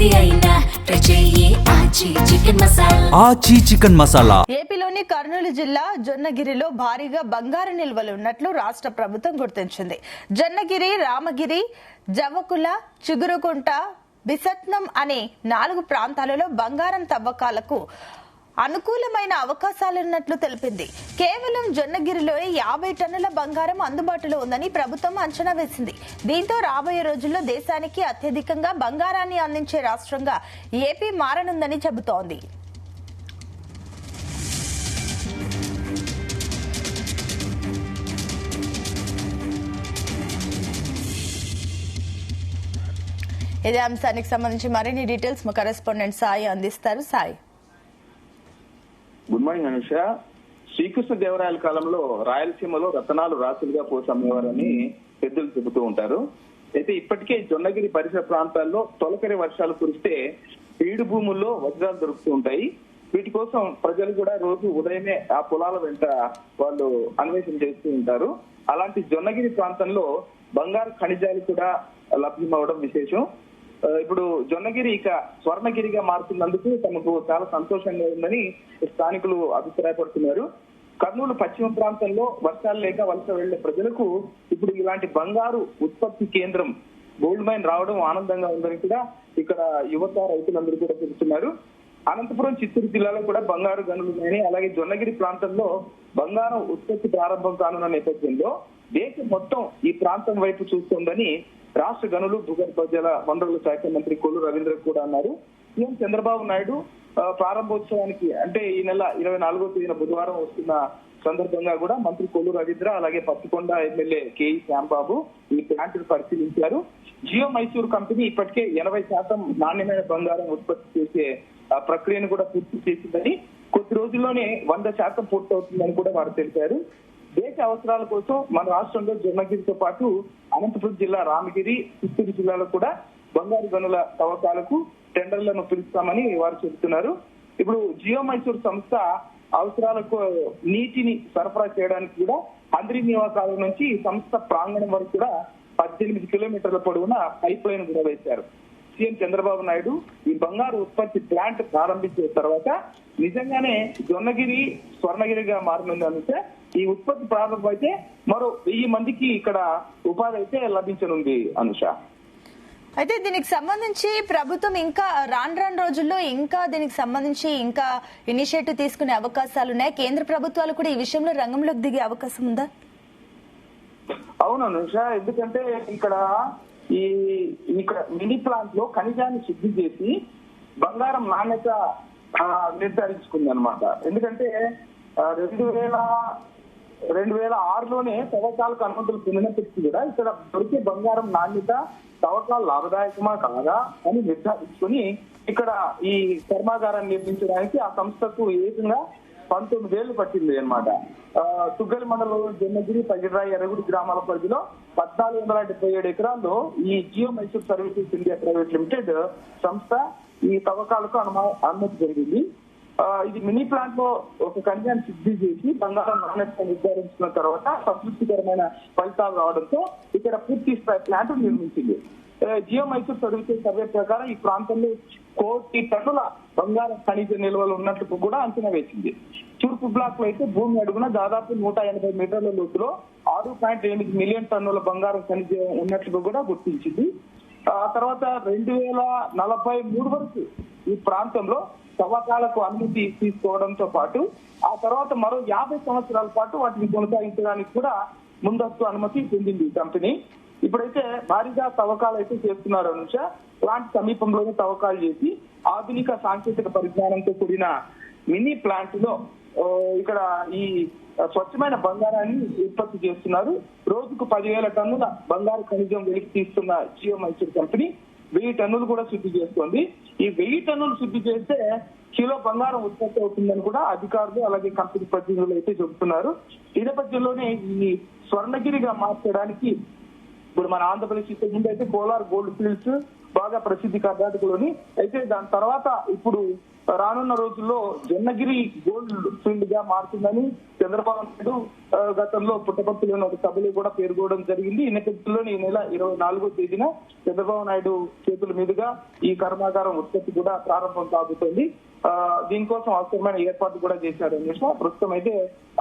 ఆచి చికెన్ మసాలా. ఏపీలోని కర్నూలు జిల్లా జొన్నగిరిలో భారీగా బంగారు నిల్వలు ఉన్నట్లు రాష్ట్ర ప్రభుత్వం గుర్తించింది. జొన్నగిరి, రామగిరి, జవకుల, చిగురుకుంట, బిసత్నం అనే 4 ప్రాంతాలలో బంగారం తవ్వకాలకు అనుకూలమైన అవకాశాలున్నట్లు తెలిపింది. కేవలం జొన్నగిరిలోనే 50 టన్నుల బంగారం అందుబాటులో ఉందని ప్రభుత్వం అంచనా వేసింది. దీంతో రాబోయే రోజుల్లో దేశానికి అత్యధికంగా బంగారాన్ని అందించే రాష్ట్రంగా ఏపీ మారనుందని చెబుతోంది. ఇదే అంశానికి సంబంధించి మరిన్ని డీటెయిల్స్ మా కరెస్పాండెంట్ సాయి అందిస్తారు. Sai, good morning Anusha. శ్రీకృష్ణ దేవరాయల కాలంలో రాయలసీమలో రతనాలు రాసులుగా పోసి అమ్మేవారని పెద్దలు చెబుతూ ఉంటారు. అయితే ఇప్పటికే జొన్నగిరి పరిసర ప్రాంతాల్లో తొలకరి వర్షాలు కురిస్తే బీడు భూముల్లో వజ్రాలు దొరుకుతూ ఉంటాయి. వీటి కోసం ప్రజలు కూడా రోజు ఉదయమే ఆ పొలాల వెంట వాళ్ళు అన్వేషణ చేస్తూ ఉంటారు. అలాంటి జొన్నగిరి ప్రాంతంలో బంగారు ఖనిజాలు కూడా లభ్యమవడం విశేషం. ఇప్పుడు జొన్నగిరి ఇక స్వర్ణగిరిగా మారుతున్నందుకు తమకు చాలా సంతోషంగా ఉందని స్థానికులు అభిప్రాయపడుతున్నారు. కర్నూలు పశ్చిమ ప్రాంతంలో వర్షాలు లేక వలస వెళ్లే ప్రజలకు ఇప్పుడు ఇలాంటి బంగారు ఉత్పత్తి కేంద్రం గోల్డ్ మైన్ రావడం ఆనందంగా ఉందని కూడా ఇక్కడ యువత రైతులందరూ కూడా చెబుతున్నారు. అనంతపురం, చిత్తూరు జిల్లాలో కూడా బంగారు గనులు ఉన్నాయని, అలాగే జొన్నగిరి ప్రాంతంలో బంగారం ఉత్పత్తి ప్రారంభం కానున్న నేపథ్యంలో దేశం మొత్తం ఈ ప్రాంతం వైపు చూస్తోందని రాష్ట్ర గనులు, భూగర్భ జల వనరుల శాఖ మంత్రి కొల్లు రవీంద్ర కూడా అన్నారు. సీఎం చంద్రబాబు నాయుడు ప్రారంభోత్సవానికి అంటే ఈ నెల 24వ తేదీన బుధవారం వస్తున్న సందర్భంగా కూడా మంత్రి కొల్లు రవీంద్ర, అలాగే పత్తికొండ ఎమ్మెల్యే కేఈ శ్యాంబాబు ఈ ప్లాంట్ పరిశీలించారు. జియో మైసూర్ కంపెనీ ఇప్పటికే 80% నాణ్యమైన బంగారం ఉత్పత్తి చేసే ప్రక్రియను కూడా పూర్తి చేసిందని, కొద్ది రోజుల్లోనే 100% పూర్తవుతుందని కూడా వారు తెలిపారు. దేశ అవసరాల కోసం మన రాష్ట్రంలో జొన్నగిరితో పాటు అనంతపురం జిల్లా రామగిరి, చిత్తూరు జిల్లాలో కూడా బంగారు గనుల తవ్వకాలకు టెండర్లను పిలుస్తామని వారు చెబుతున్నారు. ఇప్పుడు జియో మైసూర్ సంస్థ అవసరాలకు నీటిని సరఫరా చేయడానికి కూడా హంద్రీ నివాసాల నుంచి సంస్థ ప్రాంగణం వరకు కూడా 18 కిలోమీటర్ల పొడవున పైప్ లైన్ కూడా వేశారు. సీఎం చంద్రబాబు నాయుడు ఈ బంగారు ఉత్పత్తి ప్లాంట్ ప్రారంభించిన తర్వాత నిజంగానే జొన్నగిరి స్వర్ణగిరిగా మారనుందంటే ఈ ఉత్పత్తి ప్రారంభం అయితే మరో 1000 మందికి ఇక్కడ ఉపాధి అయితే లభించనుంది అనుష. అయితే దీనికి సంబంధించి ప్రభుత్వం ఇంకా రాను రోజుల్లో ఇంకా దీనికి సంబంధించి ఇంకా ఇనిషియేటివ్ తీసుకునే అవకాశాలు ఉన్నాయి. కేంద్ర ప్రభుత్వాలు కూడా ఈ విషయంలో రంగంలోకి దిగే అవకాశం ఉందా? అవును అనుష, ఎందుకంటే ఇక్కడ మినీ ప్లాంట్ లో ఖనిజాన్ని శుద్ధి చేసి బంగారం నాణ్యత నిర్ధారించుకుంది అనమాట. ఎందుకంటే 2006లోనే తవ్వకాలకు అనుమతులు పొందినప్పటికీ కూడా ఇక్కడ దొరికే బంగారం నాణ్యత, తవ్వకాలు లాభదాయకమా కాదా అని నిర్ధారించుకుని ఇక్కడ ఈ కర్మాగారాన్ని నిర్మించడానికి ఆ సంస్థకు ఏకంగా 19 ఏళ్లు పట్టింది అనమాట. తుగ్గలి మండలంలో జొన్నగిరి, పగిడిరాయి, ఎర్రగుడి గ్రామాల పరిధిలో 1477 ఎకరాల్లో ఈ Geo Mysore services India private limited సంస్థ ఈ తవ్వకాలకు అనుమతి జరిగింది. ఇది మినీ ప్లాంట్ లో ఒక ఖనిజాన్ని శుద్ధి చేసి బంగారం నాణ్యత నిర్ధారించుకున్న తర్వాత సంతృప్తికరమైన ఫలితాలు రావడంతో ఇక్కడ పూర్తి స్థాయి ప్లాంట్ నిర్మించింది. జియో మైసూర్ సర్వీసెస్ సర్వే ప్రకారం ఈ ప్రాంతంలో 1 కోటి టన్నుల బంగారం ఖనిజ నిల్వలు ఉన్నట్లు కూడా అంచనా వేసింది. తూర్పు బ్లాక్ లో అయితే భూమి అడుగున దాదాపు 180 మీటర్ల లోతులో 6.8 మిలియన్ టన్నుల బంగారం ఖనిజం ఉన్నట్లు కూడా గుర్తించింది. ఆ తర్వాత 2043 వరకు ఈ ప్రాంతంలో తవ్వకాలకు అనుమతి తీసుకోవడంతో పాటు ఆ తర్వాత మరో 50 సంవత్సరాల పాటు వాటిని కొనసాగించడానికి కూడా ముందస్తు అనుమతి పొందింది ఈ కంపెనీ. ఇప్పుడైతే భారీగా తవ్వకాలు అయితే చేస్తున్నారు అనుష. ప్లాంట్ సమీపంలోనే తవ్వకాలు చేసి ఆధునిక సాంకేతిక పరిజ్ఞానంతో కూడిన మినీ ప్లాంట్ లో ఇక్కడ ఈ స్వచ్ఛమైన బంగారాన్ని ఉత్పత్తి చేస్తున్నారు. రోజుకు 10,000 టన్నుల బంగారు ఖనిజం వెలికి తీస్తున్న జియో మైసూర్ కంపెనీ 1000 టన్నులు కూడా శుద్ధి చేస్తోంది. ఈ 1000 టన్నులు శుద్ధి చేస్తే కిలో బంగారం ఉత్పత్తి అవుతుందని కూడా అధికారులు అలాగే కంపెనీ ప్రతినిధులు అయితే చెబుతున్నారు. ఈ నేపథ్యంలోనే ఈ స్వర్ణగిరిగా మార్చడానికి ఇప్పుడు మన ఆంధ్రప్రదేశ్ ఇంతకు ముందు అయితే కోలార్ గోల్డ్ ఫీల్డ్స్, బాగా ప్రసిద్ధి కర్ణాటకలోని. అయితే దాని తర్వాత ఇప్పుడు రానున్న రోజుల్లో జొన్నగిరి గోల్డ్ ఫీల్డ్ గా మారుతుందని చంద్రబాబు నాయుడు గతంలో పుట్టపర్తిలోని ఒక సభలో కూడా పేర్కోవడం జరిగింది. ఈ నేపథ్యంలో ఈ నెల 24వ తేదీన చంద్రబాబు నాయుడు చేతుల మీదుగా ఈ కర్మాగారం ఉత్పత్తి కూడా ప్రారంభం కాబోతోంది. దీనికోసం అవసరమైన ఏర్పాట్లు కూడా చేశారు అనేసి ప్రస్తుతం అయితే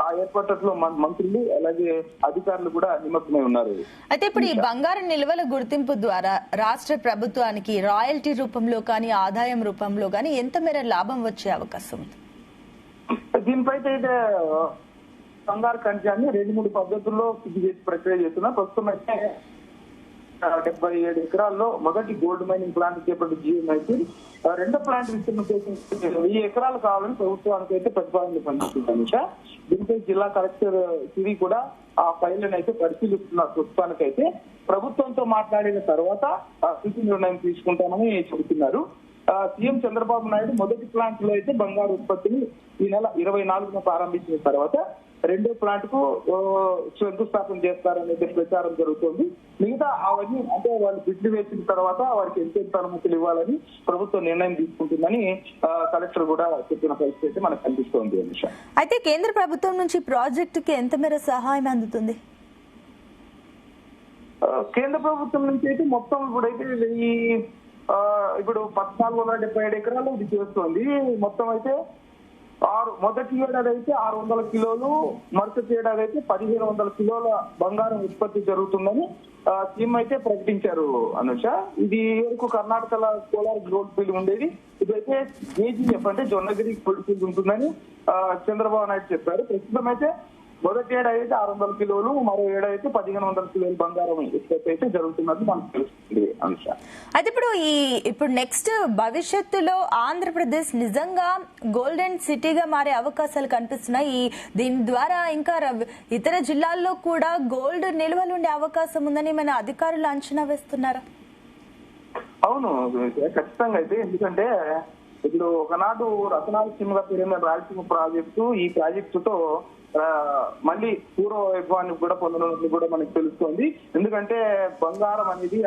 ఆ ఏర్పాట్లలో మంత్రులు అలాగే అధికారులు కూడా నిమగ్నమై ఉన్నారు. అయితే ఇప్పుడు ఈ బంగారు నిల్వల గుర్తింపు ద్వారా రాష్ట్ర ప్రభుత్వానికి రాయల్టీ రూపంలో కానీ ఆదాయం రూపంలో కానీ ఎంత మేర లాభం వచ్చే అవకాశం ఉంది? దీనిపై అయితే బంగారు ఖనిజాన్ని 2-3 పద్ధతుల్లో శుద్ధి చేసి ప్రక్రియ చేస్తున్నారు. ప్రస్తుతం అయితే 77 ఎకరాల్లో మొదటి గోల్డ్ మైనింగ్ ప్లాంట్ చేపట్టి జీఎంఐకి రెండో ప్లాంట్ విస్తరణ కోసం 1000 ఎకరాలు కావాలని ప్రభుత్వానికి అయితే ప్రతిపాదనలు పంపిస్తుంది. దీనిపై జిల్లా కలెక్టర్ సిరి కూడా ఆ ఫైళ్లను అయితే పరిశీలిస్తున్నారు. ప్రస్తుతానికైతే ప్రభుత్వంతో మాట్లాడిన తర్వాత స్థితి నిర్ణయం తీసుకుంటామని చెబుతున్నారు. సీఎం చంద్రబాబు నాయుడు మొదటి ప్లాంట్ లో అయితే బంగారు ఉత్పత్తిని ఈ నెల 24న ప్రారంభించిన తర్వాత రెండో ప్లాంట్ కు శంకుస్థాపన చేస్తారనే ప్రచారం జరుగుతుంది. మిగతా అవన్నీ అంటే వాళ్ళు బిడ్లు వేసిన తర్వాత వారికి ఎంత అనుమతులు ఇవ్వాలని ప్రభుత్వం నిర్ణయం తీసుకుంటుందని కలెక్టర్ కూడా చెప్పిన పరిస్థితి అయితే మనకు కనిపిస్తోంది అనిష. అయితే కేంద్ర ప్రభుత్వం నుంచి ప్రాజెక్టుకి ఎంత మేర సహాయం అందుతుంది? కేంద్ర ప్రభుత్వం నుంచి అయితే మొత్తం ఇప్పుడైతే ఇప్పుడు 1477 ఎకరాలు ఇది చేస్తోంది. మొత్తం అయితే మొదటి ఏడాది అయితే 600 కిలోలు, మరుసటి ఏడాది అయితే 1500 కిలోల బంగారం ఉత్పత్తి జరుగుతుందని సీఎం అయితే ప్రకటించారు అనుష. ఇది వరకు కర్ణాటకలో కోలార్ గోల్డ్ ఫీల్డ్ ఉండేది, ఇదైతే జేజీఎఫ్ అంటే జొన్నగిరి గోల్డ్ ఫీల్డ్ ఉంటుందని చంద్రబాబు నాయుడు చెప్పారు. ప్రస్తుతం అయితే మొదటి ఏడాది అయితే 600 కిలోలు, మరో ఏడాది అయితే 1500 కిలోలు బంగారం ఉత్పత్తి అయితే జరుగుతున్నట్టు మనకు తెలుస్తుంది అనుష. అయితే ఇప్పుడు నెక్స్ట్ భవిష్యత్తులో ఆంధ్రప్రదేశ్ నిజంగా గోల్డెన్ సిటీగా మారే అవకాశాలు కనిపిస్తున్నాయి. దీని ద్వారా ఇంకా ఇతర జిల్లాల్లో కూడా గోల్డ్ నిల్వలు ఉండే అవకాశం ఉందని మన అధికారులు అంచనా వేస్తున్నారా? అవును, ఖచ్చితంగా అయితే. ఎందుకంటే ఇప్పుడు ఒకనాడు రతనాలసీమగా పేరైన రాయలసీమ ప్రాజెక్టు, ఈ ప్రాజెక్టుతో మళ్ళీ పూర్వ వైభవాన్ని కూడా పొందనున్నట్లు కూడా మనకు తెలుస్తోంది. ఎందుకంటే బంగారం అనేది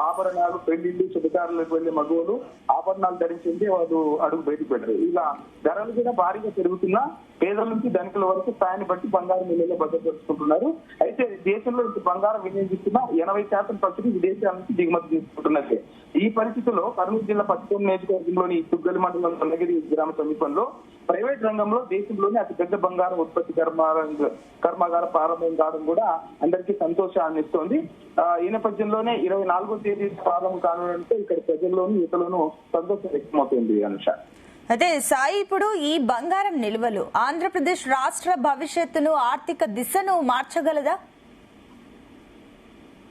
ఆభరణాలు, పెళ్లిళ్ళు, శుభకార్యాలకు వెళ్లే మగవులు ఆభరణాలు ధరించింది వాళ్ళు అడుగు బయటకు పెట్టారు. ఇలా ధరలు కూడా భారీగా పెరుగుతున్నా పేదల నుంచి ధనికుల వరకు స్థాయిని బట్టి బంగారం మిల్లులో భద్రపరుచుకుంటున్నారు. అయితే దేశంలో ఇంత బంగారం వినియోగిస్తున్న 80% పచ్చిని విదేశాల నుంచి దిగుమతి చేసుకుంటున్నట్లే. ఈ పరిస్థితుల్లో కర్నూలు జిల్లా పచ్చికొండ నియోజకవర్గంలోని తుగ్గలి మండలం జొన్నగిరి గ్రామ సమీపంలో ప్రైవేట్ రంగంలో దేశంలోనే అతిపెద్ద బంగారం ఉత్పత్తి కర్మాగారం ప్రారంభం కావడం కూడా అందరికీ సంతోషాన్ని ఇస్తోంది. ఈ నేపథ్యంలోనే 24వ తేదీ ప్రారంభం కావడంతో ఇక్కడ ప్రజల్లోనూ యువతలోనూ సంతోషం వ్యక్తమవుతుంది అనుష. అదే సాయి, ఇప్పుడు ఈ బంగారం నిల్వలు ఆంధ్రప్రదేశ్ రాష్ట్ర భవిష్యత్తును, ఆర్థిక దిశను మార్చగలదా?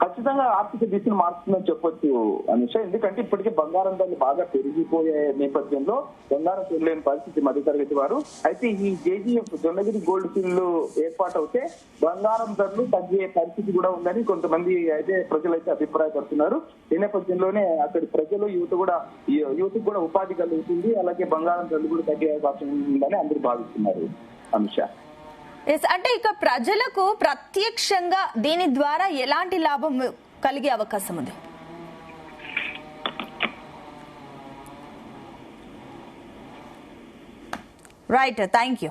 ఖచ్చితంగా ఆర్థిక దిశను మార్చుతుందని చెప్పొచ్చు అనుష. ఎందుకంటే ఇప్పటికే బంగారం ధరలు బాగా పెరిగిపోయే నేపథ్యంలో బంగారం పెరగలేని పరిస్థితి మధ్యతరగతి వారు. అయితే ఈ జేజీఎఫ్ జొన్నగిరి గోల్డ్ ఫీల్డ్ ఏర్పాటు అవుతే బంగారం ధరలు తగ్గే పరిస్థితి కూడా ఉందని కొంతమంది అయితే ప్రజలైతే అభిప్రాయపడుతున్నారు. ఈ నేపథ్యంలోనే అక్కడి ప్రజలు యువతకు కూడా ఉపాధి కలుగుతుంది, అలాగే బంగారం ధరలు కూడా తగ్గే అవకాశం ఉందని అందరూ భావిస్తున్నారు అనుష. అంటే ఇక ప్రజలకు ప్రత్యక్షంగా దీని ద్వారా ఎలాంటి లాభం కలిగే అవకాశం ఉంది? Right, thank you.